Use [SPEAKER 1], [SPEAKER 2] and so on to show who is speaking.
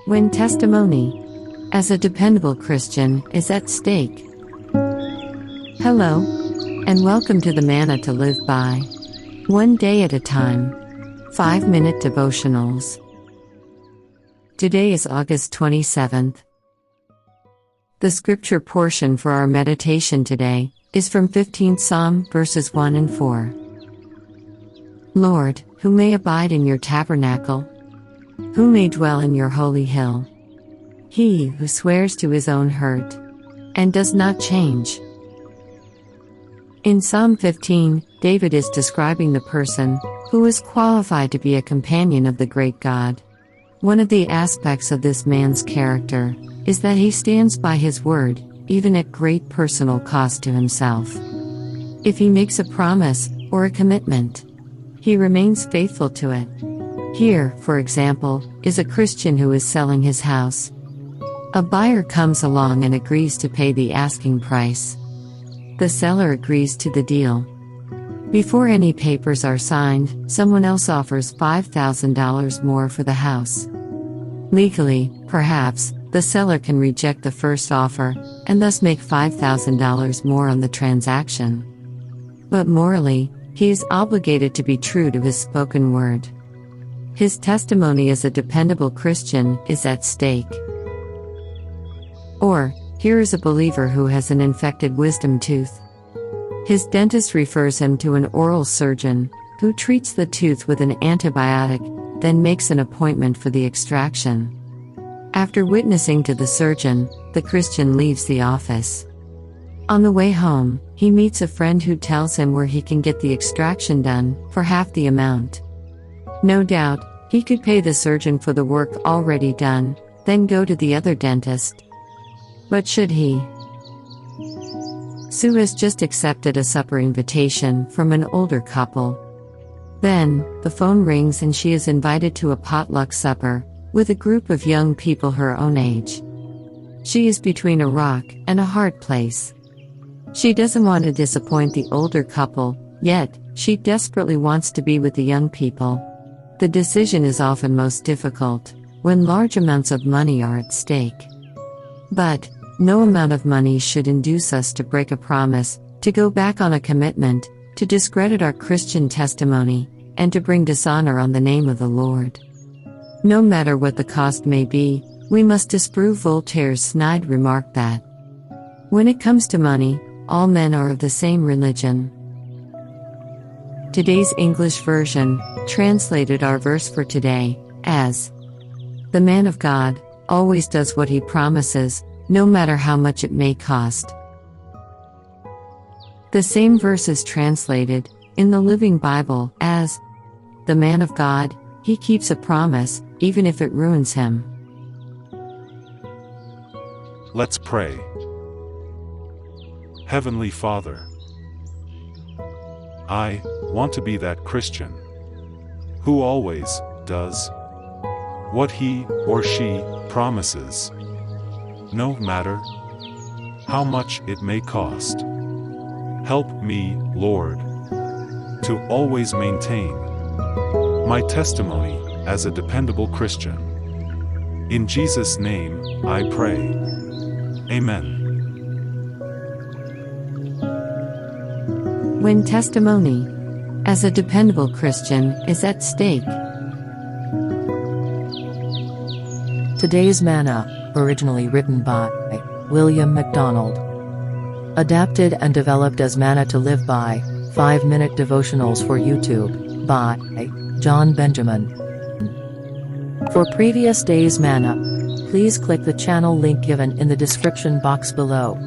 [SPEAKER 1] when testimony, as a dependable Christian, is at stake. Hello, and welcome to the Manna-to-live-by. One day at a time. 5-minute devotionals. Today is August 27th. The scripture portion for our meditation today is from 15th Psalm, verses 1 and 4. Lord, who may abide in your tabernacle? Who may dwell in your holy hill? He who swears to his own hurt, and does not change. In Psalm 15, David is describing the person who is qualified to be a companion of the great God. One of the aspects of this man's character is that he stands by his word, even at great personal cost to himself. If he makes a promise or a commitment, he remains faithful to it. Here, for example, is a Christian who is selling his house. A buyer comes along and agrees to pay the asking price. The seller agrees to the deal. Before any papers are signed, someone else offers $5,000 more for the house. Legally, perhaps, the seller can reject the first offer, and thus make $5,000 more on the transaction. But morally, he is obligated to be true to his spoken word. His testimony as a dependable Christian is at stake. Or, here is a believer who has an infected wisdom tooth. His dentist refers him to an oral surgeon, who treats the tooth with an antibiotic, then makes an appointment for the extraction. After witnessing to the surgeon, the Christian leaves the office. On the way home, he meets a friend who tells him where he can get the extraction done, for half the amount. No doubt, he could pay the surgeon for the work already done, then go to the other dentist. But should he? Sue has just accepted a supper invitation from an older couple. Then, the phone rings and she is invited to a potluck supper, with a group of young people her own age. She is between a rock and a hard place. She doesn't want to disappoint the older couple, yet, she desperately wants to be with the young people. The decision is often most difficult, when large amounts of money are at stake. But, no amount of money should induce us to break a promise, to go back on a commitment, to discredit our Christian testimony, and to bring dishonor on the name of the Lord. No matter what the cost may be, we must disprove Voltaire's snide remark that, when it comes to money, all men are of the same religion. Today's English version translated our verse for today as, "The man of God always does what he promises, no matter how much it may cost." The same verse is translated, in the Living Bible, as, "The man of God, he keeps a promise, even if it ruins him."
[SPEAKER 2] Let's pray. Heavenly Father, I want to be that Christian who always does what he or she promises, no matter how much it may cost. Help me, Lord, to always maintain my testimony as a dependable Christian. In Jesus' name, I pray. Amen.
[SPEAKER 1] When testimony, as a dependable Christian, is at stake.
[SPEAKER 3] Today's Manna, originally written by William MacDonald. Adapted and developed as Manna-to-live-by, 5-minute devotionals for YouTube, by John Benjamin. For previous day's Manna, please click the channel link given in the description box below.